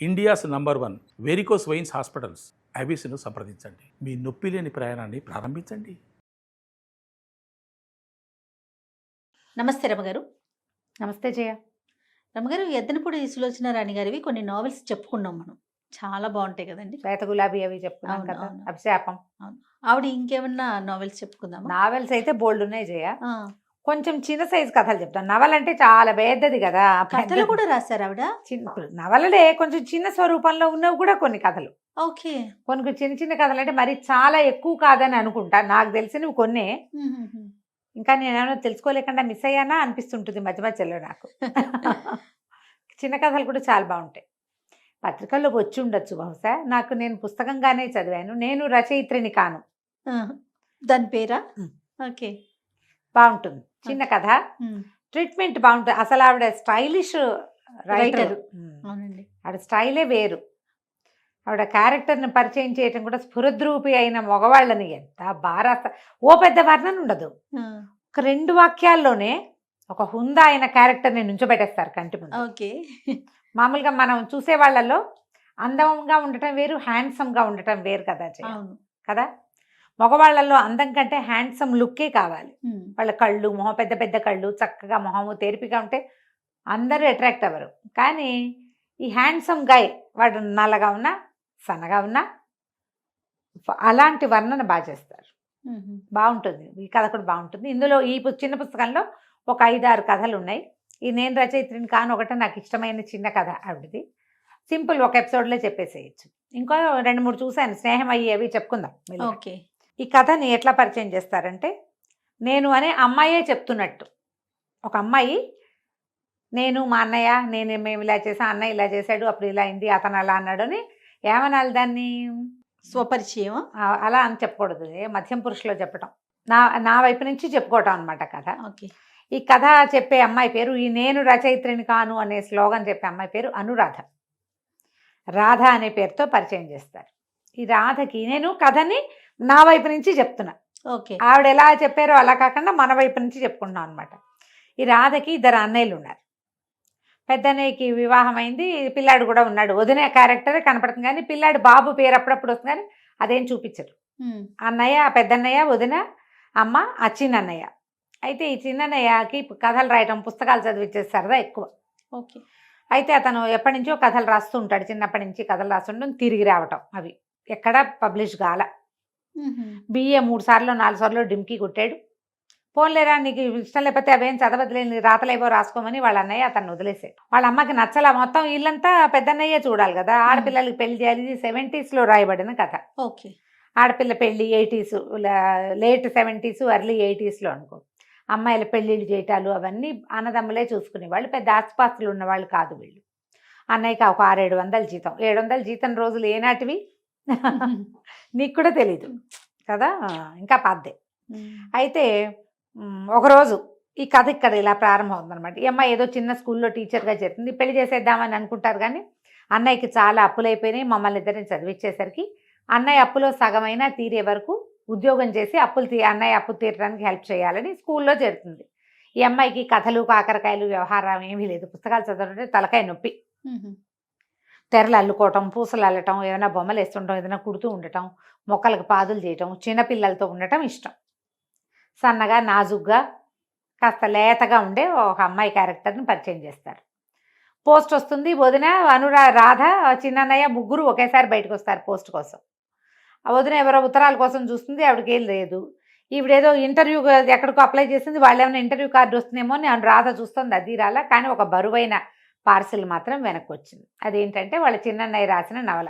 India's number 1 varicose veins hospitals ఐబీసీను సంప్రదించండి. మీ నొప్పి లేని ప్రయాణాన్ని ప్రారంభించండి. నమస్తే రమగారు. నమస్తే జయ. రమగారు, ఎద్దనపూడి సులోచన రాణి గారివి కొన్ని నావెల్స్ చెప్పుకున్నాం మనం. చాలా బాగుంటాయి కదండి. శ్వేత గులాబీ అవి చెప్పుకున్నాం అవును, కదా. అవును. అభిశాపం. అవును. ఆవిడ ఇంకేమన్నా నావెల్స్ చెప్పుకుందామా? నావెల్స్ అయితే బోల్డ్ ఉన్నాయి జయ. ఆ, కొంచెం చిన్న సైజ్ కథలు చెప్తాను. నవల అంటే చాలా పెద్దది కదా. కథలు కూడా రాశారు ఆవిడ. నవలలే కొంచెం చిన్న స్వరూపంలో ఉన్నవి కూడా కొన్ని కథలు. ఓకే. కొన్ని చిన్న చిన్న కథలు అంటే మరి చాలా ఎక్కువ కాదని అనుకుంటా. నాకు తెలిసినవి కొన్నే. ఇంకా నేనేమో తెలుసుకోలేకుండా మిస్ అయ్యానా అనిపిస్తుంటుంది మధ్య మధ్యలో నాకు. చిన్న కథలు కూడా చాలా బాగుంటాయి. పత్రికల్లో వచ్చి ఉండొచ్చు బహుశా. నేను పుస్తకంగానే చదివాను. నేను రచయిత్రిని కాను. దాని పేరా? ఓకే. బాగుంటుంది చిన్న కథ. ట్రీట్మెంట్ బాగుంటుంది. అసలు ఆవిడ స్టైలిష్ రైటర్. అవునండి. ఆవిడ స్టైలే వేరు. ఆవిడ క్యారెక్టర్ని పరిచయం చేయటం కూడా స్ఫురద్రూపి అయిన మగవాళ్ళని ఎంత బాగా ఓ పెద్ద వర్ణన ఉండదు. ఒక 2 వాక్యాల్లోనే ఒక హుందా అయిన క్యారెక్టర్ని నుంచోబెట్టేస్తారు కంటి ముందు. ఓకే. మామూలుగా మనం చూసే వాళ్ళలో అందంగా ఉండటం వేరు, హ్యాండ్సమ్గా ఉండటం వేరు కదా అవును కదా. మగవాళ్ళల్లో అందం కంటే హ్యాండ్సమ్ లుక్కే కావాలి. వాళ్ళ కళ్ళు, మొహం పెద్ద పెద్ద కళ్ళు, చక్కగా మొహము తెరిపిగా ఉంటే అందరూ అట్రాక్ట్ అవ్వరు. కానీ ఈ హ్యాండ్సమ్ గాయ్ వాడు నల్లగా ఉన్నా సన్నగా ఉన్నా అలాంటి వర్ణన బాగా చేస్తారు. బాగుంటుంది. ఈ కథ కూడా బాగుంటుంది. ఇందులో ఈ చిన్న పుస్తకంలో ఒక 5-6 కథలు ఉన్నాయి. ఈ నేను రచయిత్రిని కాను ఒకటే నాకు ఇష్టమైన చిన్న కథ ఆవిడది. సింపుల్, ఒక ఎపిసోడ్లో చెప్పేసేయచ్చు. ఇంకో 2-3 చూశాను. స్నేహం అయ్యి అవి చెప్పుకుందాం. ఓకే. ఈ కథని ఎట్లా పరిచయం చేస్తారంటే, నేను అనే అమ్మాయే చెప్తున్నట్టు. ఒక అమ్మాయి నేను మా అన్నయ్య మేము ఇలా చేసాం, అన్నయ్య ఇలా చేశాడు, అప్పుడు ఇలా అయింది, అతను అలా అన్నాడు అని ఏమనాలి దాన్ని? స్వపరిచయం అలా అని చెప్పకూడదు. మధ్యం పురుషులో చెప్పటం, నా వైపు నుంచి చెప్పుకోవటం అనమాట కథ. ఓకే. ఈ కథ చెప్పే అమ్మాయి పేరు, ఈ నేను రచయిత్రిని కాను అనే స్లోగన్ చెప్పే అమ్మాయి పేరు అనురాధ. రాధ అనే పేరుతో పరిచయం చేస్తారు. ఈ రాధకి నేను కథని నా వైపు నుంచి చెప్తున్నా. ఓకే. ఆవిడ ఎలా చెప్పారో అలా కాకుండా మన వైపు నుంచి చెప్పుకుంటున్నాం అనమాట. ఈ రాధకి 2 అన్నయ్యలు ఉన్నారు. పెద్ద అన్నయ్యకి వివాహం అయింది, పిల్లాడు కూడా ఉన్నాడు. వదిన క్యారెక్టరే కనపడుతుంది కానీ పిల్లాడు బాబు పేరు అప్పుడప్పుడు వస్తుంది కానీ అదేం చూపించరు. అన్నయ్య, పెద్దన్నయ్య, వదిన, అమ్మ, ఆ చిన్నన్నయ్య. అయితే ఈ చిన్నన్నయ్యకి కథలు రాయటం, పుస్తకాలు చదివించే సరదా ఎక్కువ. ఓకే. అయితే అతను ఎప్పటి నుంచో కథలు రాస్తూ ఉంటాడు. చిన్నప్పటి నుంచి కథలు రాస్తుండడం, తిరిగి రావటం, అవి ఎక్కడా పబ్లిష్ కాల. బిఏ 3 సార్లు 4 సార్లు డింకి కొట్టాడు. పోన్లేరా నీకు ఇష్టం లేకపోతే అవేం చదవద్దులేని రాతలేవో రాసుకోమని వాళ్ళ అన్నయ్య అతను వదిలేసాడు. వాళ్ళ అమ్మకి నచ్చలా. మొత్తం ఇల్లంతా పెద్దన్నయ్యే చూడాలి కదా. ఆడపిల్లలకి పెళ్లి చేయాలి. ఇది 70s రాయబడిన కథ. ఓకే. ఆడపిల్ల పెళ్లి 80s, లేట్ 70s, ఎర్లీ 80sలో అనుకో. అమ్మాయిల పెళ్ళిళ్ళు చేయటాలు అవన్నీ అన్నదమ్ములే చూసుకునేవాళ్ళు. పెద్ద ఆస్తిపాస్తులు ఉన్నవాళ్ళు కాదు వీళ్ళు. అన్నయ్యకి ఒక 600-700 జీతం. 700 జీతం రోజులు ఏనాటివి నీకు కూడా తెలీదు కదా, ఇంకా పాద్దే. అయితే ఒకరోజు ఈ కథ ఇక్కడ ఇలా ప్రారంభం అవుతుందన్నమాట. ఈ అమ్మాయి ఏదో చిన్న స్కూల్లో టీచర్గా చేరుతుంది. పెళ్లి చేసేద్దామని అనుకుంటారు కానీ అన్నయ్యకి చాలా అప్పులైపోయినాయి. మమ్మల్ని ఇద్దరిని చదివించేసరికి అన్నయ్య అప్పులో సగమైనా తీరే వరకు ఉద్యోగం చేసి అన్నయ్య అప్పు తీరడానికి హెల్ప్ చేయాలని స్కూల్లో చేరుతుంది. ఈ అమ్మాయికి కథలు, కాకరకాయలు, వ్యవహారం ఏమీ లేదు. పుస్తకాలు చదవడం తలకాయ నొప్పి. తెరలు అల్లుకోవటం, పూసలు అల్లటం, ఏమైనా బొమ్మలు వేస్తుండటం, ఏదైనా కుడుతూ ఉండటం, మొక్కలకు పాదులు చేయటం, చిన్నపిల్లలతో ఉండటం ఇష్టం. సన్నగా, నాజుగ్గా, కాస్త లేతగా ఉండే ఒక అమ్మాయి క్యారెక్టర్ని పరిచయం చేస్తారు. పోస్ట్ వస్తుంది. వదిన, రాధ, చిన్నన్నయ్య ముగ్గురు ఒకేసారి బయటకు వస్తారు పోస్ట్ కోసం. ఆ వదిన ఎవరో ఉత్తరాల కోసం చూస్తుంది. ఆవిడకి ఏం లేదు. ఈవిడేదో ఇంటర్వ్యూ ఎక్కడికో అప్లై చేసింది. వాళ్ళు ఏమైనా ఇంటర్వ్యూ కార్డు వస్తుందేమో అని రాధ చూస్తుంది. అది రాలా. కానీ ఒక బరువైన పార్సిల్ మాత్రం వెనక్కి వచ్చింది. అదేంటంటే వాళ్ళ చిన్నన్నయ్య రాసిన నవల.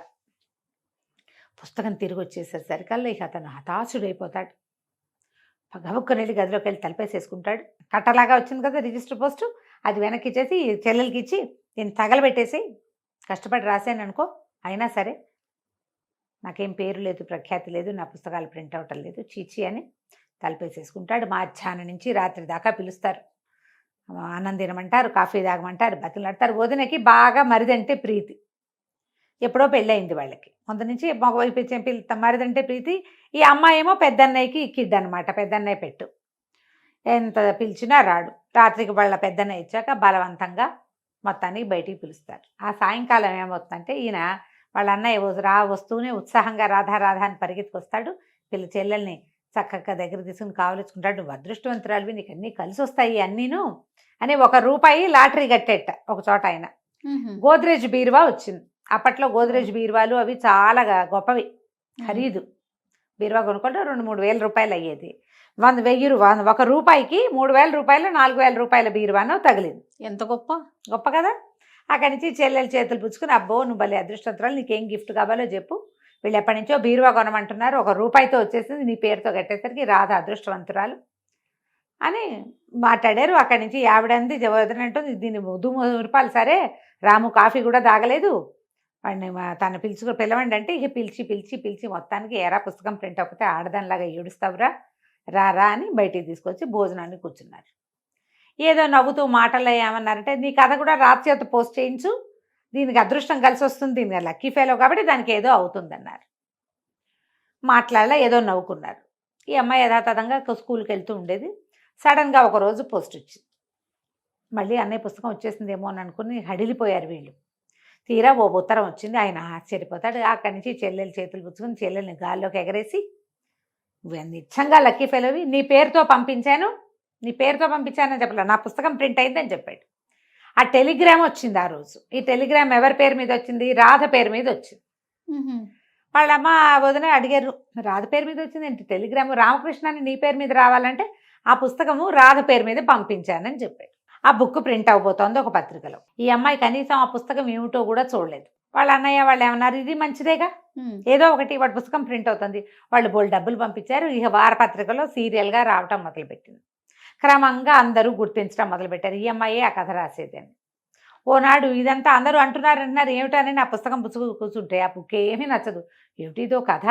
పుస్తకం తిరిగి వచ్చేసరికల్లా ఇక అతను హతాశుడైపోతాడు. గబుక్కుని వెళ్ళి గదిలోకి వెళ్ళి తలపేసేసుకుంటాడు. కట్టలాగా వచ్చింది కదా రిజిస్టర్ పోస్టు, అది వెనక్కి ఇచ్చేసి చెల్లెలకి ఇచ్చి నేను తగలబెట్టేసి, కష్టపడి రాశాను అనుకో, అయినా సరే నాకేం పేరు లేదు, ప్రఖ్యాతి లేదు, నా పుస్తకాలు ప్రింట్ అవటం లేదు, చీచి అని తలపేసేసుకుంటాడు. మధ్యాహ్నం నుంచి రాత్రి దాకా పిలుస్తారు. అన్నం తినమంటారు, కాఫీ తాగమంటారు, బతిలాడతారు. వదినకి బాగా మరిదంటే ప్రీతి. ఎప్పుడో పెళ్ళయింది వాళ్ళకి. ముందు నుంచి మగవైపు మరిదంటే ప్రీతి. ఈ అమ్మాయి ఏమో పెద్దన్నయ్యకి కిడ్ అనమాట. పెద్దన్నయ్య పెట్టు. ఎంత పిలిచినా రాడు. రాత్రికి వాళ్ళ పెద్దన్నయ్య ఇచ్చాక బలవంతంగా మొత్తానికి బయటికి పిలుస్తారు. ఆ సాయంకాలం ఏమవుతుందంటే ఈయన వాళ్ళ అన్నయ్య వస్తూనే ఉత్సాహంగా రాధా రాధా అని పరిగెత్తుకొస్తాడు. చెల్లెల్ని చక్కగా దగ్గర తీసుకుని కావలించుకుంటాడు. నువ్వు అదృష్టవంతురాలివి, నీకు అన్నీ కలిసి వస్తాయి అన్నీను అని ₹1 లాటరీ కట్టేట ఒక చోట ఆయన. గోద్రేజ్ బీరువా వచ్చింది. అప్పట్లో గోద్రేజ్ బీరువాలు అవి చాలా గొప్పవి, ఖరీదు. బీరువా కొనుక్కుంటే 2-3 వేల రూపాయలు అయ్యేది. ₹1 ₹3,000 ₹4,000 బీరువానో తగిలింది. ఎంత గొప్ప గొప్ప కదా. అక్కడి నుంచి చెల్లెలు చేతులు పుచ్చుకుని, అబ్బో నువ్వు భలే అదృష్టవంతురాలు, నీకేం గిఫ్ట్ కావాలో చెప్పు, వీళ్ళు ఎప్పటి నుంచో బీరువా కొనమంటున్నారు, ₹1 వచ్చేసింది, నీ పేరుతో కట్టేసరికి రాధ అదృష్టవంతురాలు అని మాట్లాడారు. అక్కడి నుంచి ఆవిడంది వదిలినట్టుంది, దీన్ని ₹3 సరే రాము కాఫీ కూడా తాగలేదు, వాడిని తను పిలవండి అంటే ఇక పిలిచి మొత్తానికి ఎరా పుస్తకం ప్రింట్ అవ్వకపోతే ఆడదానిలాగా ఏడుస్తావురా, రా అని బయటికి తీసుకొచ్చి భోజనాన్ని కూర్చున్నారు. ఏదో నవ్వుతూ మాటల్లో ఏమన్నారంటే, నీ కథ కూడా రాత్రి చేత పోస్ట్ చేయించు, దీనికి అదృష్టం కలిసి వస్తుంది, దీనికి లక్కీ ఫెలో కాబట్టి దానికి ఏదో అవుతుందన్నారు. ఏదో నవ్వుకున్నారు. ఈ అమ్మాయి యథాతథంగా స్కూల్కి వెళ్తూ ఉండేది. సడన్గా ఒకరోజు పోస్ట్ వచ్చింది. మళ్ళీ అన్నయ్య పుస్తకం వచ్చేసిందేమో అని అనుకుని హడిలిపోయారు వీళ్ళు. తీరా ఓ ఉత్తరం వచ్చింది. ఆయన ఆశ్చర్యపోతాడు. అక్కడి నుంచి చెల్లెలు చేతులు పుచ్చుకొని చెల్లెల్ని గాల్లోకి ఎగరేసి, నిజంగా లక్కీ ఫెలోవి, నీ పేరుతో పంపించానని చెప్పలే, నా పుస్తకం ప్రింట్ అయిందని చెప్పాడు. ఆ టెలిగ్రామ్ వచ్చింది ఆ రోజు. ఈ టెలిగ్రామ్ ఎవరి పేరు మీద వచ్చింది? రాధ పేరు మీద వచ్చింది. వాళ్ళమ్మ వదిన అడిగారు, రాధ పేరు మీద వచ్చింది ఏంటి టెలిగ్రాము, రామకృష్ణని నీ పేరు మీద రావాలంటే ఆ పుస్తకము రాధ పేరు మీద పంపించానని చెప్పాడు. ఆ బుక్ ప్రింట్ అవబోతోంది ఒక పత్రికలో. ఈ అమ్మాయి కనీసం ఆ పుస్తకం ఏమిటో కూడా చూడలేదు. వాళ్ళ అన్నయ్య వాళ్ళు ఏమన్నారు, ఇది మంచిదేగా, ఏదో ఒకటి వాడి పుస్తకం ప్రింట్ అవుతుంది. వాళ్ళు బోల్ డబ్బులు పంపించారు. ఇక వారపత్రికలో సీరియల్గా రావటం మొదలుపెట్టింది. క్రమంగా అందరూ గుర్తించడం మొదలుపెట్టారు, ఈ అమ్మాయే ఆ కథ రాసేదని. ఓనాడు ఇదంతా అందరూ అంటున్నారు ఏమిటని నా పుస్తకం కూర్చుంటే ఆ బుక్ ఏమీ నచ్చదు, ఏమిటిదో కథ,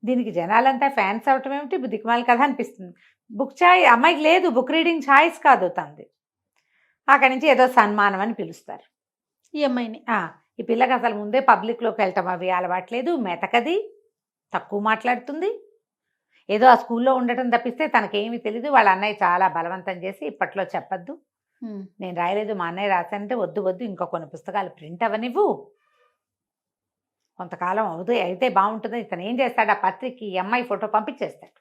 దీనికి జనాలంతా ఫ్యాన్స్ అవటం ఏమిటి, దిక్కుమాల కథ అనిపిస్తుంది. అమ్మాయికి లేదు, బుక్ రీడింగ్ ఛాయిస్ కాదు తంది. అక్కడి నుంచి ఏదో సన్మానం అని పిలుస్తారు ఈ అమ్మాయిని. ఈ పిల్లకి అసలు ముందే పబ్లిక్లోకి వెళ్ళటం అవి అలవాట్లేదు, మెతకది, తక్కువ మాట్లాడుతుంది, ఏదో ఆ స్కూల్లో ఉండటం తప్పిస్తే తనకేమీ తెలీదు. వాళ్ళ అన్నయ్య చాలా బలవంతం చేసి, ఇప్పట్లో చెప్పద్దు, నేను రాయలేదు, మా అన్నయ్య రాశానంటే వద్దు ఇంకా కొన్ని పుస్తకాలు ప్రింట్ అవ్వనివ్వు, కొంతకాలం అయితే బాగుంటుంది. ఇతను ఏం చేస్తాడు, ఆ పత్రికకి ఈ అమ్మాయి ఫోటో పంపించేస్తాడు.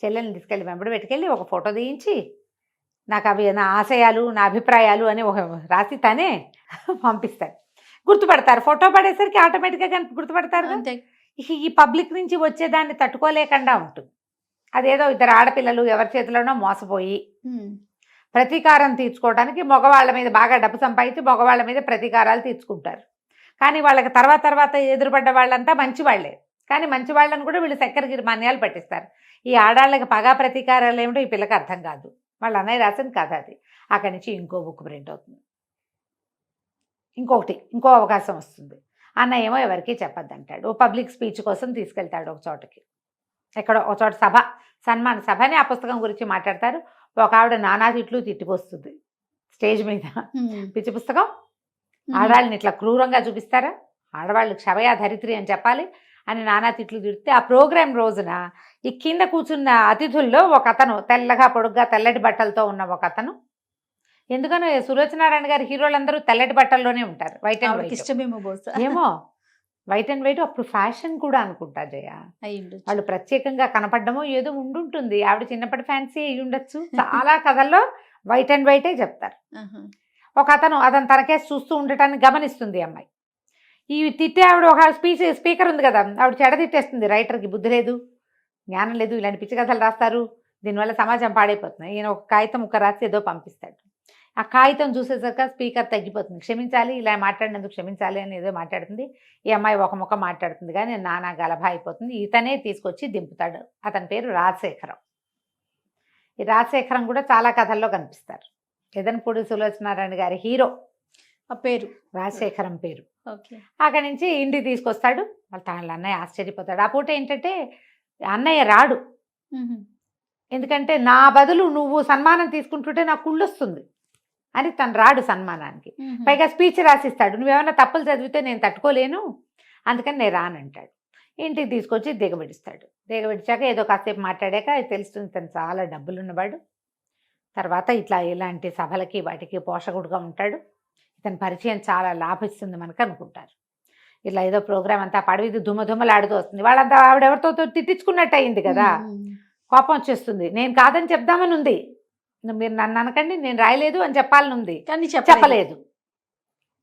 చెల్లెల్ని తీసుకెళ్ళి వెంబడి పెట్టుకెళ్ళి ఒక ఫోటో తీయించి, నాకు అవి నా ఆశయాలు నా అభిప్రాయాలు అని ఒక రాసి తనే పంపిస్తాడు. గుర్తుపడతారు, ఫోటో పడేసరికి ఆటోమేటిక్గా గుర్తుపడతారు. ఈ పబ్లిక్ నుంచి వచ్చేదాన్ని తట్టుకోలేకుండా ఉంటుంది. అదేదో ఇద్దరు ఆడపిల్లలు ఎవరి చేతిలోనో మోసపోయి ప్రతీకారం తీర్చుకోవడానికి మగవాళ్ళ మీద బాగా డబ్బు సంపాదించి మగవాళ్ళ మీద ప్రతీకారాలు తీర్చుకుంటారు. కానీ వాళ్ళకి తర్వాత ఎదురుపడ్డ వాళ్ళంతా మంచివాళ్లే. కానీ మంచివాళ్ళని కూడా వీళ్ళు చక్కెరగిరి మాన్యాలు పట్టిస్తారు. ఈ ఆడాళ్ళకి పగా ప్రతీకారాలు ఏమిటో ఈ పిల్లకి అర్థం కాదు. వాళ్ళ అన్నయ్య రాసిన కథ అది. అక్కడి నుంచి ఇంకో బుక్ ప్రింట్ అవుతుంది. ఇంకో అవకాశం వస్తుంది. అన్నయ్య ఏమో ఎవరికీ చెప్పద్దంటాడు. ఓ పబ్లిక్ స్పీచ్ కోసం తీసుకెళ్తాడు ఒక చోటకి. ఎక్కడో ఒక చోట సన్మాన సభని ఆ పుస్తకం గురించి మాట్లాడతారు. ఒక ఆవిడ నానా తిట్లు తిట్టిపోస్తుంది స్టేజ్ మీద. పిచ్చి పుస్తకం, ఆడవాళ్ళని ఇట్లా క్రూరంగా చూపిస్తారా, ఆడవాళ్ళు క్షమయా ధరిత్రి అని చెప్పాలి అని నానా తిట్లు తిడితే, ఆ ప్రోగ్రాం రోజున ఈ కింద కూర్చున్న అతిథుల్లో ఒక అతను తెల్లగా పొడుగ్గా తెల్లటి బట్టలతో ఉన్న ఒక అతను, ఎందుకనో సులోచనారాయణ గారి హీరోలందరూ తెల్లటి బట్టల్లోనే ఉంటారు, వైట్ అండ్ వైట్ ఇష్టమేమో ఏమో వైట్ అండ్ వైట్ అప్పుడు ఫ్యాషన్ కూడా అనుకుంటా జయ. వాళ్ళు ప్రత్యేకంగా కనపడమో ఏదో ఉండుంటుంది. ఆవిడ చిన్నప్పటి ఫ్యాన్సీ అయ్యి ఉండొచ్చు. చాలా కథల్లో వైట్ అండ్ వైటే చెప్తారు. ఒక అతను తనకేసి చూస్తూ ఉండటాన్ని గమనిస్తుంది అమ్మాయి. ఈ తిట్టే ఆవిడ ఒక స్పీకర్ ఉంది కదా, ఆవిడ చెడ తిట్టేస్తుంది. రైటర్కి బుద్ధి లేదు, జ్ఞానం లేదు, ఇలాంటి పిచ్చి కథలు రాస్తారు, దీనివల్ల సమాజం పాడైపోతుంది. ఈయన ఒక కాగితం రాసి ఏదో పంపిస్తాడు. ఆ కాగితం చూసేసరికి స్పీకర్ తగ్గిపోతుంది. క్షమించాలి, ఇలా మాట్లాడినందుకు క్షమించాలి అని ఏదో మాట్లాడుతుంది. ఈ అమ్మాయి ఒక ముఖం మాట్లాడుతుంది కానీ నానా గలభ అయిపోతుంది. ఇతనే తీసుకొచ్చి దింపుతాడు. అతని పేరు రాజశేఖరం. ఈ రాజశేఖరం కూడా చాలా కథల్లో కనిపిస్తారు. ఎదనపూడి సులోచనారాయణ గారి హీరో ఆ పేరు రాజశేఖరం పేరు. అక్కడి నుంచి ఇంటికి తీసుకొస్తాడు. వాళ్ళ అన్నయ్య ఆశ్చర్యపోతాడు. ఆ పూట ఏంటంటే అన్నయ్య రాడు, ఎందుకంటే నా బదులు నువ్వు సన్మానం తీసుకుంటుంటే నాకు కుళ్ళొస్తుంది అని తను రాడు సన్మానానికి. పైగా స్పీచ్ రాసిస్తాడు, నువ్వేమైనా తప్పులు చదివితే నేను తట్టుకోలేను, అందుకని నేను రానంటాడు. ఇంటికి తీసుకొచ్చి దిగబడిస్తాడు. దిగబడిచాక ఏదో కాసేపు మాట్లాడాక తెలుస్తుంది తను చాలా డబ్బులున్నవాడు. తర్వాత ఇలాంటి సభలకి వాటికి పోషకుడుగా ఉంటాడు. ఇతని పరిచయం చాలా లాభిస్తుంది మనకు అనుకుంటారు. ఇట్లా ఏదో ప్రోగ్రామ్ అంతా పడవిది దుమ్మలాడుతూ వస్తుంది. వాళ్ళంతా ఆవిడెవరితో తిట్టించుకున్నట్టు అయింది కదా, కోపం వచ్చేస్తుంది. నేను కాదని చెప్దామని ఉంది, మీరు నన్ను అనకండి, నేను రాయలేదు అని చెప్పాలని ఉంది, కానీ చెప్పలేదు.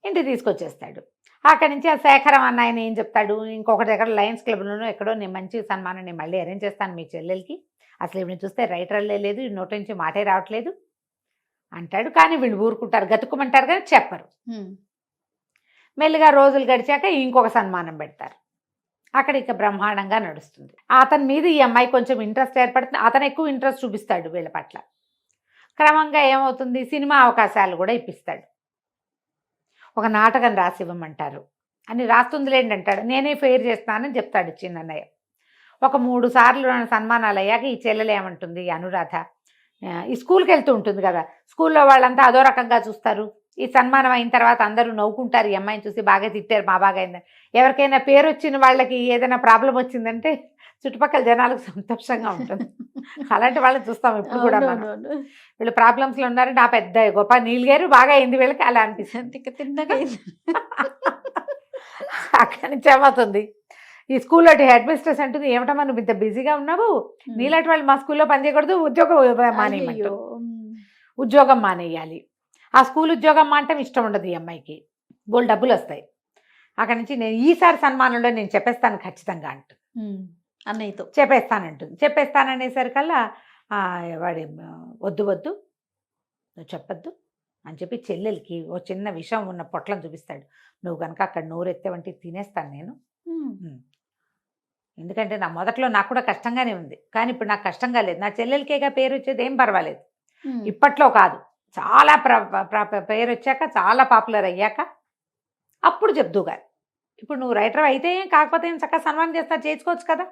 ఇంటికి తీసుకొచ్చేస్తాడు. అక్కడి నుంచి ఆ శేఖరం అన్న ఆయన ఏం చెప్తాడు, ఇంకొకటి ఎక్కడ లయన్స్ క్లబ్లోనో ఎక్కడో నేను మంచి సన్మానం నేను మళ్ళీ అరేంజ్ చేస్తాను మీ చెల్లెలకి, అసలు ఇవి చూస్తే రైటర్లే లేదు, ఈ నోటి నుంచి మాటే రావట్లేదు అంటాడు. కానీ వీళ్ళు ఊరుకుంటారు, గతుక్కుమంటారు కానీ చెప్పరు. మెల్లిగా రోజులు గడిచాక ఇంకొక సన్మానం పెడతారు. అక్కడ ఇక బ్రహ్మాండంగా నడుస్తుంది. అతని మీద ఈ అమ్మాయి కొంచెం ఇంట్రెస్ట్ ఏర్పడుతుంది. అతను ఎక్కువ ఇంట్రెస్ట్ చూపిస్తాడు వీళ్ళ పట్ల. క్రమంగా ఏమవుతుంది, సినిమా అవకాశాలు కూడా ఇప్పిస్తాడు. ఒక నాటకం రాసి ఇవ్వమంటారు అని, రాస్తుందిలేండి అంటాడు. నేనే ఫెయిర్ చేస్తానని చెప్తాడు చిన్నయ్య. ఒక 3 సార్లు సన్మానాలు అయ్యాక ఈ చెల్లెలు ఏమంటుంది, అనురాధ ఈ స్కూల్కి వెళ్తూ ఉంటుంది కదా, స్కూల్లో వాళ్ళంతా అదో రకంగా చూస్తారు. ఈ సన్మానం అయిన తర్వాత అందరూ నవ్వుకుంటారు, ఈ అమ్మాయిని చూసి బాగా తిట్టారు, మా బాగా అయిందని. ఎవరికైనా పేరు వచ్చిన వాళ్ళకి ఏదైనా ప్రాబ్లం వచ్చిందంటే చుట్టుపక్కల జనాలకు సంతోషంగా ఉంటుంది. అలాంటి వాళ్ళని చూస్తాం ఇప్పుడు కూడా మనం. వీళ్ళు ప్రాబ్లమ్స్లో ఉన్నారు, నా పెద్ద గొప్ప నీళ్ళగారు బాగా అయింది వీళ్ళకి, అలా అనిపిస్తుంది. అక్కడి నుంచి ఏమవుతుంది, ఈ స్కూల్లో హెడ్ మిస్ట్రెస్ అంటుంది, ఏమిటమ్మా నువ్వు ఇంత బిజీగా ఉన్నావు, నీలాంటి వాళ్ళు మా స్కూల్లో పనిచేయకూడదు, ఉద్యోగం మానేయాలి. ఆ స్కూల్ ఉద్యోగం మానటం ఇష్టం ఉండదు ఈ అమ్మాయికి, బోల్ డబ్బులు వస్తాయి. అక్కడి నుంచి నేను ఈసారి సన్మానంలో నేను చెప్పేస్తాను ఖచ్చితంగా అంటుంది, అన్నయ్యతో చెప్పేస్తానంటుంది. చెప్పేస్తాననేసరికల్లా వాడి వద్దు నువ్వు చెప్పొద్దు అని చెప్పి చెల్లెలకి ఓ చిన్న విషయం ఉన్న పొట్లను చూపిస్తాడు. నువ్వు కనుక అక్కడ నోరెత్తావంటే తినేస్తాను నేను, ఎందుకంటే నా మొదట్లో నాకు కూడా కష్టంగానే ఉంది, కానీ ఇప్పుడు నాకు కష్టంగా లేదు. నా చెల్లెలకేగా పేరు వచ్చేది, ఏం పర్వాలేదు. ఇప్పట్లో కాదు, చాలా పేరు వచ్చాక, చాలా పాపులర్ అయ్యాక అప్పుడు చెప్దుగా. ఇప్పుడు నువ్వు రైటర్ అయితే కాకపోతే ఏం చక్కగా సన్మానం చేస్తా, చేసుకోవచ్చు కదా,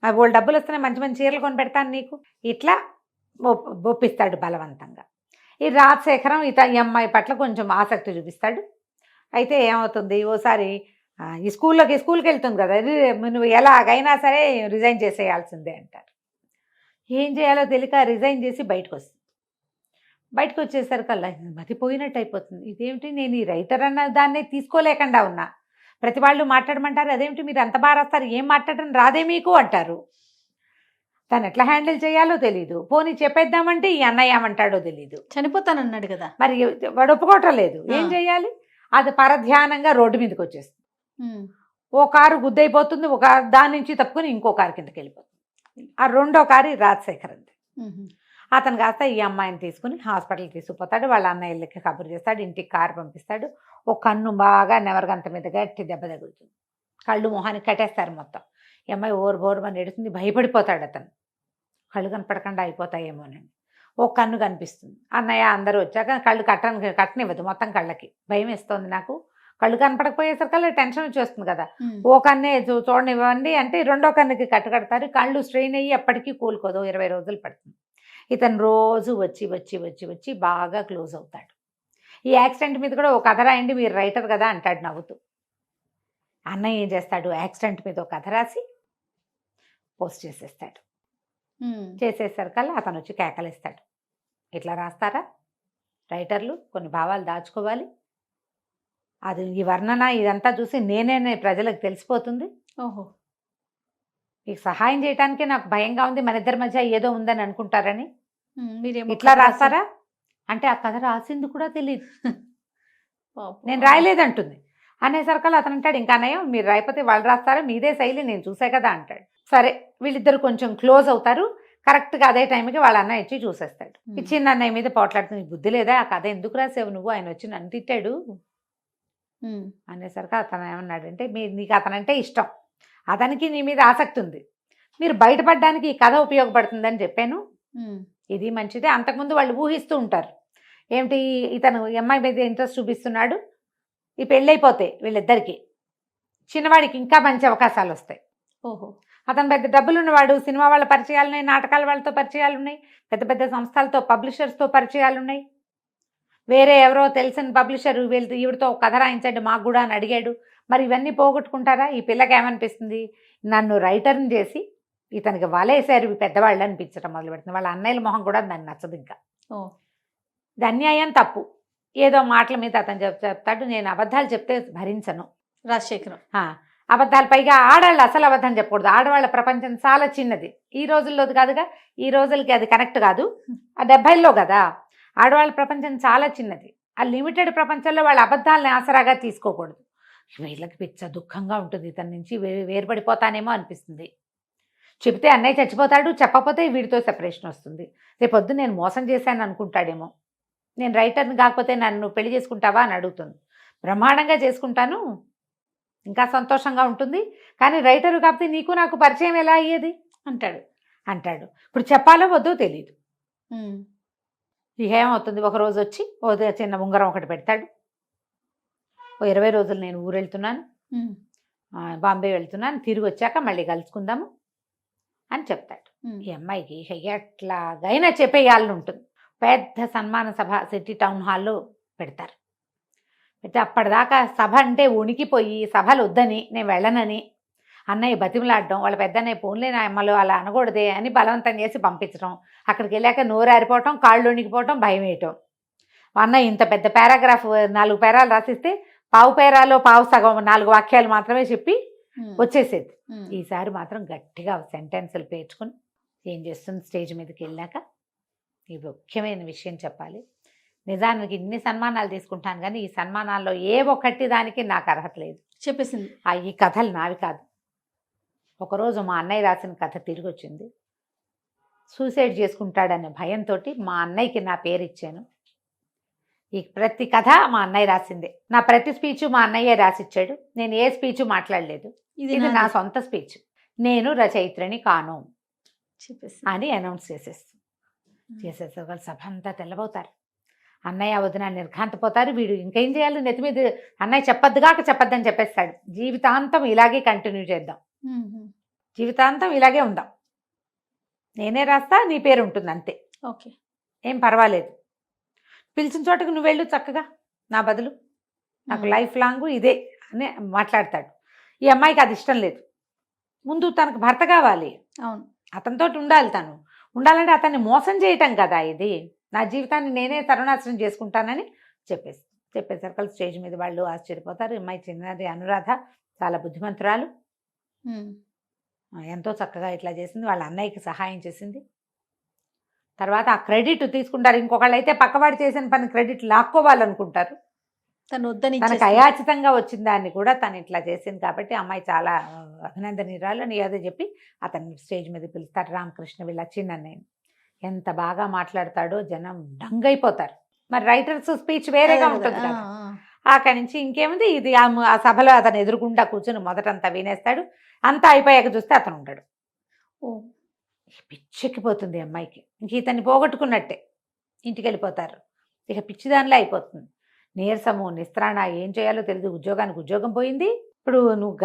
మరి వాళ్ళు డబ్బులు వస్తున్నాయి, మంచి మంచి చీరలు కొని పెడతాను నీకు, ఇట్లా ఒప్పిస్తాడు బలవంతంగా. ఈ రాజశేఖరం ఈ అమ్మాయి పట్ల కొంచెం ఆసక్తి చూపిస్తాడు. అయితే ఏమవుతుంది, ఓసారి ఈ స్కూల్కి వెళ్తుంది కదా, నువ్వు ఎలాగైనా సరే రిజైన్ చేసేయాల్సిందే అంటారు. ఏం చేయాలో తెలియక రిజైన్ చేసి బయటకు వచ్చేసరికల్లా మతిపోయినట్టు అయిపోతుంది. ఇదేమిటి, నేను ఈ రైటర్ అన్న దాన్ని తీసుకోలేకుండా ఉన్నా, ప్రతి వాళ్ళు మాట్లాడమంటారు, అదేమిటి మీరు అంత బాగా రాస్తారు, ఏం మాట్లాడడం రాదే మీకు అంటారు. తను ఎట్లా హ్యాండిల్ చేయాలో తెలీదు. పోనీ చెప్పేద్దామంటే ఈ అన్నయ్య ఏమంటాడో తెలీదు. చనిపోతానన్నాడు కదా, మరి వాడు ఒప్పుకోవటం లేదు. ఏం చేయాలి, అది పరధ్యానంగా రోడ్డు మీదకి వచ్చేస్తుంది. ఓ కారు గుద్దైపోతుంది, ఒక దాని నుంచి తప్పుకొని ఇంకో కారు కిందకి వెళ్ళిపోతుంది. ఆ రెండో కారు రాజశేఖర్ అంతే. అతను కాస్త ఈ అమ్మాయిని తీసుకుని హాస్పిటల్కి తీసుకుపోతాడు. వాళ్ళ అన్నయ్యలకి కబురు చేస్తాడు, ఇంటికి కారు పంపిస్తాడు. ఓ కన్ను బాగా నెవరగంత మీద గట్టి దెబ్బ తగులుతుంది, కళ్ళు మొహానికి కట్టేస్తారు మొత్తం. ఈ అమ్మాయి ఓరుబోరుమని ఎడుతుంది, భయపడిపోతాడు అతను, కళ్ళు కనపడకుండా అయిపోతాయేమోనండి. ఓ కన్ను కనిపిస్తుంది. అన్నయ్య అందరూ వచ్చాక కళ్ళు కట్టనివ్వదు, మొత్తం కళ్ళకి భయం వేస్తుంది నాకు, కళ్ళు కనపడకపోయేసరికల్లా టెన్షన్ వచ్చేస్తుంది కదా. ఓ కన్నే చూడనివ్వండి అంటే రెండో కన్నుకి కట్టుకడతారు. కళ్ళు స్ట్రెయిన్ అయ్యి ఎప్పటికీ కూలుకోదు, 20 రోజులు పడుతుంది. ఇతను రోజు వచ్చి బాగా క్లోజ్ అవుతాడు. ఈ యాక్సిడెంట్ మీద కూడా ఒక కథ రాయండి, మీరు రైటర్ కదా అంటాడు నవ్వుతూ. అన్నయ్య ఏం చేస్తాడు, యాక్సిడెంట్ మీద ఒక కథ రాసి పోస్ట్ చేసేస్తాడు. చేసేసరికల్లా అతను వచ్చి కేకలేస్తాడు, ఇట్లా రాస్తారా రైటర్లు, కొన్ని భావాలు దాచుకోవాలి, అది ఈ వర్ణన ఇదంతా చూసి నేనే ప్రజలకు తెలిసిపోతుంది. ఓహో, మీకు సహాయం చేయడానికే నాకు భయంగా ఉంది, మన ఇద్దరి మధ్య ఏదో ఉందని అనుకుంటారని మీరేమో ఇట్లా రాస్తారా అంటే ఆ కథ రాసింది కూడా తెలియదు, నేను రాయలేదంటుంది. అనేసరికల్లా అతను అంటాడు, ఇంకా అన్నయ్య మీరు రాయకపోతే వాళ్ళు రాస్తారా, మీదే శైలి నేను చూసే కదా అంటాడు. సరే వీళ్ళిద్దరు కొంచెం క్లోజ్ అవుతారు. కరెక్ట్గా అదే టైంకి వాళ్ళ అన్నయ్య వచ్చి చూసేస్తాడు. ఈ చిన్న అన్నయ్య మీద పోట్లాడుతుంది, బుద్ధి లేదా, ఆ కథ ఎందుకు రాసావు నువ్వు, ఆయన వచ్చి నన్ను తిట్టాడు అనేసరికి అతను ఏమన్నాడంటే, నీకు అతనంటే ఇష్టం, అతనికి నీ మీద ఆసక్తి ఉంది, మీరు బయటపడడానికి ఈ కథ ఉపయోగపడుతుందని చెప్పాను, ఇది మంచిదే. అంతకుముందు వాళ్ళు ఊహిస్తూ ఉంటారు, ఏమిటి ఇతను అమ్మాయి మీద ఇంట్రెస్ట్ చూపిస్తున్నాడు, ఈ పెళ్ళైపోతే వీళ్ళిద్దరికి చిన్నవాడికి ఇంకా మంచి అవకాశాలు వస్తాయి. ఓహో, అతను పెద్ద డబ్బులు ఉన్నవాడు, సినిమా వాళ్ళ పరిచయాలు ఉన్నాయి, నాటకాల వాళ్ళతో పరిచయాలు ఉన్నాయి, పెద్ద పెద్ద సంస్థలతో పబ్లిషర్స్తో పరిచయాలు ఉన్నాయి. వేరే ఎవరో తెలిసిన పబ్లిషర్ ఈవిడతో ఒక కథ రాయించండి మాకు కూడా అని అడిగాడు. మరి ఇవన్నీ పోగొట్టుకుంటారా? ఈ పిల్లకి ఏమనిపిస్తుంది, నన్ను రైటర్ని చేసి ఇతనికి వలేసారు పెద్దవాళ్ళు అనిపించడం మొదలు పెడుతుంది. వాళ్ళ అన్నయ్యల మొహం కూడా దాన్ని నచ్చదు. ఇంకా ఇది అన్యాయం, తప్పు. ఏదో మాటల మీద అతను చెప్తాడు, నేను అబద్ధాలు చెప్తే భరించను. రాజశేఖరం. అబద్ధాలు, పైగా ఆడవాళ్ళు అసలు అబద్ధం చెప్పకూడదు. ఆడవాళ్ళ ప్రపంచం చాలా చిన్నది. ఈ రోజుల్లోది కాదుగా, ఈ రోజులకి అది కరెక్ట్ కాదు. ఆ 70లో కదా, ఆడవాళ్ళ ప్రపంచం చాలా చిన్నది. ఆ లిమిటెడ్ ప్రపంచంలో వాళ్ళ అబద్ధాలని ఆసరాగా తీసుకోకూడదు. వీళ్ళకి పిచ్చ దుఃఖంగా ఉంటుంది, ఇతని నుంచి వేరుపడిపోతానేమో అనిపిస్తుంది. చెప్తే అన్నయ్య చచ్చిపోతాడు, చెప్పకపోతే వీడితో సెపరేషన్ వస్తుంది. రేపొద్దు నేను మోసం చేశాను అనుకుంటాడేమో, నేను రైటర్ని కాకపోతే నన్ను పెళ్లి చేసుకుంటావా అని అడుగుతుంది. బ్రహ్మాండంగా చేసుకుంటాను, ఇంకా సంతోషంగా ఉంటుంది, కానీ రైటరు కాకపోతే నీకు నాకు పరిచయం ఎలా అయ్యేది అంటాడు. ఇప్పుడు చెప్పాలో వద్దో తెలియదు. ఇక ఏమవుతుంది, ఒకరోజు వచ్చి ఓ చిన్న ఉంగరం ఒకటి పెడతాడు. ఓ 20 రోజులు నేను ఊరు వెళ్తున్నాను, బాంబే వెళ్తున్నాను, తిరిగి వచ్చాక మళ్ళీ కలుసుకుందాము అని చెప్తాడు. ఈ అమ్మాయికి ఇక ఎట్లాగైనా చెప్పేయాలని ఉంటుంది. పెద్ద సన్మాన సభ సిటీ టౌన్ హాల్లో పెడతారు. అయితే అప్పటిదాకా సభ అంటే ఉనికిపోయి సభలు వద్దని, నేను వెళ్ళనని అన్నయ్య బతిమలాడడం, వాళ్ళ పెద్దన్నయ్య పోన్లే నా అమ్మలు అలా అనకూడదే అని బలవంతం చేసి పంపించడం. అక్కడికి వెళ్ళాక నోరు ఆరిపోవటం, కాళ్ళు వణికిపోవటం, భయం వేయటం. అన్నయ్య ఇంత పెద్ద పారాగ్రాఫ్ 4 పేరాలు రాసిస్తే పావు పేరాలో పావు సగం 4 వాక్యాలు మాత్రమే చెప్పి వచ్చేసేది. ఈసారి మాత్రం గట్టిగా సెంటెన్సులు పేర్చుకుని ఏం చేస్తుంది, స్టేజ్ మీదకి వెళ్ళాక ఈ ముఖ్యమైన విషయం చెప్పాలి. నిజానికి ఇన్ని సన్మానాలు తీసుకుంటాను కానీ ఈ సన్మానాల్లో ఏ ఒక్కటి దానికి నాకు అర్హత లేదు చెప్పేసింది. ఈ కథలు నావి కాదు. ఒకరోజు మా అన్నయ్య రాసిన కథ తిరిగి వచ్చింది. సూసైడ్ చేసుకుంటాడనే భయంతో మా అన్నయ్యకి నా పేరు ఇచ్చాను. ఈ ప్రతి కథ మా అన్నయ్య రాసిందే. నా ప్రతి స్పీచ్ మా అన్నయ్య రాసిచ్చాడు. నేను ఏ స్పీచ్ మాట్లాడలేదు. ఇది నా సొంత స్పీచ్. నేను రచయిత్రిని కాను అని అనౌన్స్ చేసేస్తారు. సభ అంతా తెల్లబోతారు. అన్నయ్య వదిన నిర్ఘాంతపోతారు. వీడు ఇంకేం చేయాలి, నెత్తి మీద అన్నయ్య చెప్పొద్దని చెప్పేస్తాడు. జీవితాంతం ఇలాగే కంటిన్యూ చేద్దాం, జీవితాంతం ఇలాగే ఉందాం, నేనే రాస్తా, నీ పేరు ఉంటుంది అంతే, ఓకే ఏం పర్వాలేదు, పిలిచిన చోటకు నువ్వు వెళ్ళు చక్కగా, నా బదులు నాకు లైఫ్ లాంగ్ ఇదే అని మాట్లాడతాడు. ఈ అమ్మాయికి అది ఇష్టం లేదు. ముందు తనకు భర్త కావాలి, అవును, అతనితో ఉండాలంటే అతన్ని మోసం చేయటం కదా ఇది. నా జీవితాన్ని నేనే సర్వనాశనం చేసుకుంటానని చెప్పేసరికి స్టేజ్ మీద వాళ్ళు ఆశ్చర్యపోతారు. అమ్మాయి చిన్నది అనురాధ, చాలా బుద్ధిమంతురాలు, ఎంతో చక్కగా ఇట్లా చేసింది. వాళ్ళ అన్నయ్యకి సహాయం చేసింది. తర్వాత ఆ క్రెడిట్ తీసుకుంటారు. ఇంకొకళ్ళు అయితే పక్కవాడు చేసిన పని క్రెడిట్ లాక్కోవాలనుకుంటారు. తనకు అయాచితంగా వచ్చిన దాన్ని కూడా తను ఇట్లా చేసింది కాబట్టి అమ్మాయి చాలా అభినందనీయురాలు అని ఏదో చెప్పి అతన్ని స్టేజ్ మీద పిలుస్తారు. రామకృష్ణ వీళ్ళ చిన్నన్నయ్య ఎంత బాగా మాట్లాడతాడో జనం డంగైపోతారు. మరి రైటర్స్ స్పీచ్ వేరేగా ఉంటుంది కదా. అక్కడి నుంచి ఇంకేముంది, ఇది ఆ సభలో అతను ఎదురుకుండా కూర్చొని మొదటంతా వినేస్తాడు. అంతా అయిపోయాక చూస్తే అతను ఉంటాడు. పిచ్చెక్కిపోతుంది అమ్మాయికి. ఇంక ఇతన్ని పోగొట్టుకున్నట్టే. ఇంటికి వెళ్ళిపోతారు. ఇక పిచ్చిదానిలో అయిపోతుంది. నీరసము, నిస్త్రాణ, ఏం చేయాలో తెలియదు. ఉద్యోగానికి ఉద్యోగం పోయింది. ఇప్పుడు నువ్వు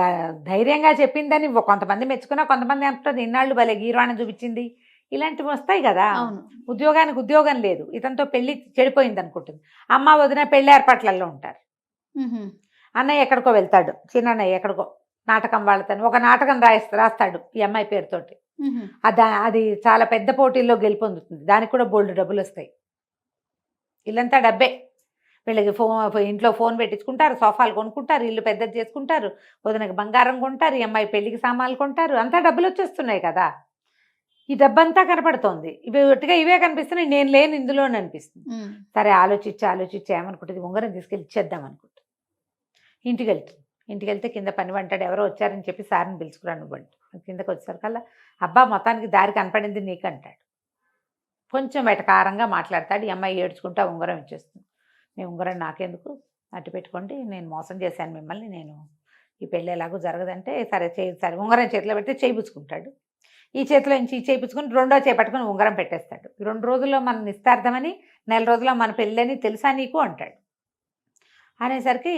ధైర్యంగా చెప్పిందని కొంతమంది మెచ్చుకున్నా, కొంతమంది అంటారు ఇన్నాళ్ళు భలే గీర్వాణం చూపించింది. ఇలాంటివి వస్తాయి కదా. ఉద్యోగానికి ఉద్యోగం లేదు, ఇతనితో పెళ్లి చెడిపోయింది అనుకుంటుంది. అమ్మ వదిన పెళ్లి ఏర్పాట్లలో ఉంటారు. అన్నయ్య ఎక్కడికో వెళ్తాడు, చిన్నన్నయ్య ఎక్కడికో నాటకం వాళ్ళతో ఒక నాటకం రాస్తాడు ఈ అమ్మాయి పేరుతోటి. అది చాలా పెద్ద పోటీల్లో గెలుపొందుతుంది. దానికి కూడా బోల్డ్ డబ్బులు వస్తాయి. ఇల్లంతా డబ్బే. వీళ్ళకి ఇంట్లో ఫోన్ పెట్టించుకుంటారు, సోఫాలు కొనుక్కుంటారు, ఇల్లు పెద్దది చేసుకుంటారు, వదినకి బంగారం కొంటారు, ఈ అమ్మాయి పెళ్లికి సామాన్లు కొంటారు. అంతా డబ్బులు వచ్చేస్తున్నాయి కదా. ఈ డబ్బంతా కనపడుతోంది. ఇవే కనిపిస్తున్నాయి, నేను లేని ఇందులోనే అనిపిస్తుంది. సరే ఆలోచించి ఏమనుకుంటుంది, ఉంగరం తీసుకెళ్ళి ఇచ్చేద్దాం అనుకుంటుంది. ఇంటికి వెళ్తే కింద పని అంటాడు, ఎవరో వచ్చారని చెప్పి సార్ని పిలుచుకురా నువ్వండి. కిందకి వచ్చేసరికల్లా అబ్బా మొత్తానికి దారి కనపడింది నీకు అంటాడు. కొంచెం వెటకారంగా మాట్లాడతాడు. ఈ అమ్మాయి ఏడ్చుకుంటా ఉంగరం ఇచ్చేస్తుంది. మీ ఉంగరం నాకెందుకు, అట్టు పెట్టుకోండి, నేను మోసం చేశాను మిమ్మల్ని, నేను ఈ పెళ్ళి ఎలాగో జరగదంటే సరే ఉంగరం చేతిలో పెడితే చేయించుకుంటాడు. ఈ చేతిలో నుంచి ఈ చేయించుకుని రెండో చేపట్టుకుని ఉంగరం పెట్టేస్తాడు. 2 రోజుల్లో మన నిస్తార్థమని, 4 రోజుల్లో మన పెళ్ళని తెలుసా నీకు అంటాడు. అనేసరికి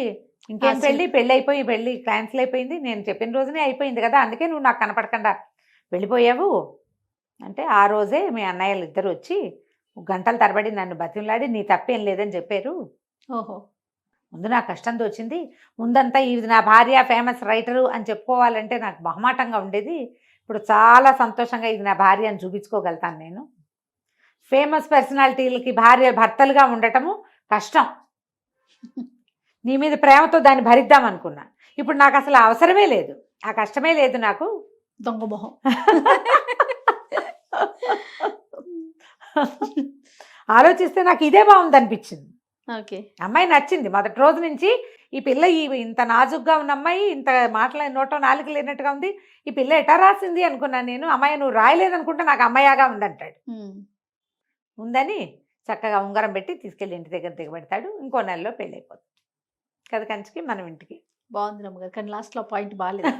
ఇంకేం పెళ్ళి క్యాన్సిల్ అయిపోయింది, నేను చెప్పిన రోజునే అయిపోయింది కదా, అందుకే నువ్వు నాకు కనపడకుండా వెళ్ళిపోయావు అంటే, ఆ రోజే మీ అన్నయ్యలు ఇద్దరు వచ్చి గంటల తరబడి నన్ను బతిమలాడి నీ తప్పేం లేదని చెప్పారు. ఓహో, ముందు నాకు కష్టం తోచింది. ముందంతా ఇది నా భార్య ఫేమస్ రైటరు అని చెప్పుకోవాలంటే నాకు మొహమాటంగా ఉండేది. ఇప్పుడు చాలా సంతోషంగా ఇది నా భార్య అని చూపించుకోగలుగుతాను. నేను ఫేమస్ పర్సనాలిటీలకి భర్తలుగా ఉండటము కష్టం. నీ మీద ప్రేమతో దాన్ని భరిద్దాం అనుకున్నా. ఇప్పుడు నాకు అసలు అవసరమే లేదు, ఆ కష్టమే లేదు నాకు. దొంగ మొహం. ఆలోచిస్తే నాకు ఇదే బాగుంది అనిపించింది. ఓకే. అమ్మాయి నచ్చింది మొదటి రోజు నుంచి. ఈ పిల్ల ఇంత నాజుగ్గా ఉన్న అమ్మాయి, ఇంత నోటో నాలుగు లేనట్టుగా ఉంది, ఈ పిల్ల ఎటా రాసింది అనుకున్నాను నేను. అమ్మాయి నువ్వు రాయలేదనుకుంటే నాకు అమ్మాయిగా ఉందంటాడు. ఉందని చక్కగా ఉంగరం పెట్టి తీసుకెళ్ళి ఇంటి దగ్గర దిగబెడతాడు. ఇంకో నెలలో పెళ్ళి అయిపోతుంది. కథ కంచికి మనం ఇంటికి. బాగుంది రమ్మగారు, కానీ లాస్ట్లో పాయింట్ బాగాలేదు.